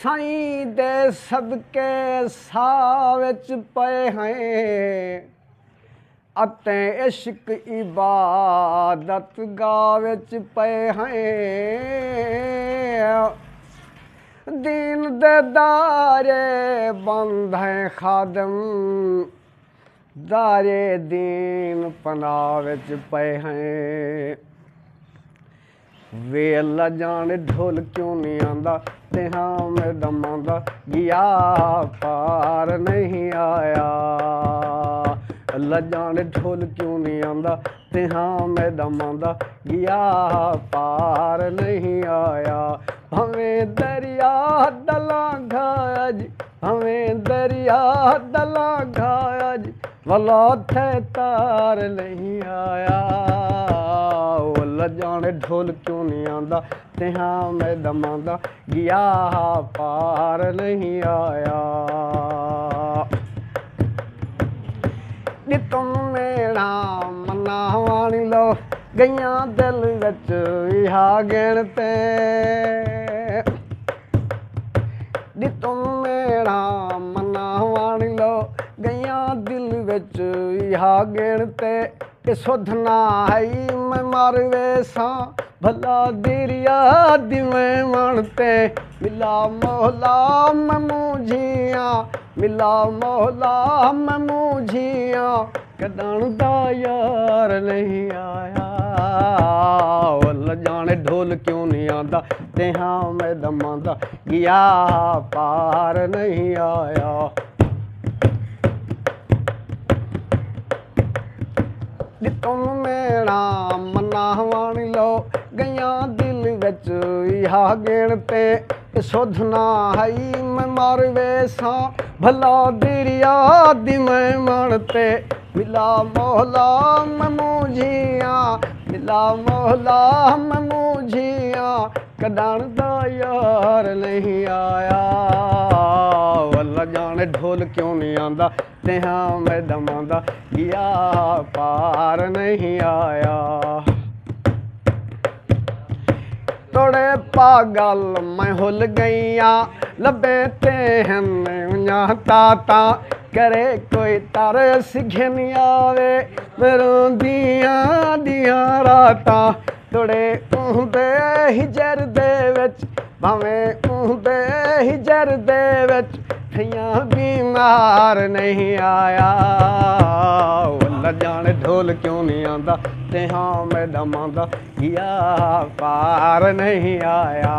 साईं दे सदके साह विच पए हैं अते इश्क इबादत गाह विच पए हैं दीन दे दारे बंद हैं खादम दारे दीन पनाह विच पए हैं वे अल्लाह जाने ढोल क्यों नहीं आंदा ते हाँ मैं दमांदा गया पार नहीं आया अल्लाह जाने ढोल क्यों नहीं आंदा ते हाँ मैं दमांदा गया पार नहीं आया हमें दरिया दला घाया जी हमें दरिया दला घाया जी वला थे तार नहीं आया अल्लाह जाने ढोल क्यों नहीं आंदा ते हाँ मैं दमांदा गया पार नहीं आया नी तुम मेरा मना वाणी लो गईया दिल विच इहा गिणते नी तुम मेरा मना वाणी लो गईया दिल विच इहा गिणते सुध ना है मैं मार वेसा भला दिरिया दिवें मनते मिला मोहला मैं मुझिया मिला मोहला मैं मुझिया कदन दा यार नहीं आया अल्लाह जाने ढोल क्यों नहीं आंदा ते हाँ मैं दमांदा गया पार नहीं आया तुम मेरा मना वाणी लो गईया दिल विच इहा गिणते सुध ना है मैं मार वेसा भला दिरिया दिवें मनते मिला मोहला मैं मुझिया मिला मोहला मैं मुझिया कदन दा यार नहीं आया अल्लाह जाने ढोल क्यों नहीं आंदा ते हाँ मैं दमांदा गया पार नहीं आया तोड़े पागल मैं हुल गईया लबे ते हैं ताता करे कोई तरस घिन आवे मेरों दिया दिया राता तोड़े उहदे हिजर दे विच भावें उहदे हिजर दे विच ठइयां बीमार नहीं आया अल्लाह जाने ढोल क्यों नहीं आंदा ते हाँ मैं दमांदा गया पार नहीं आया।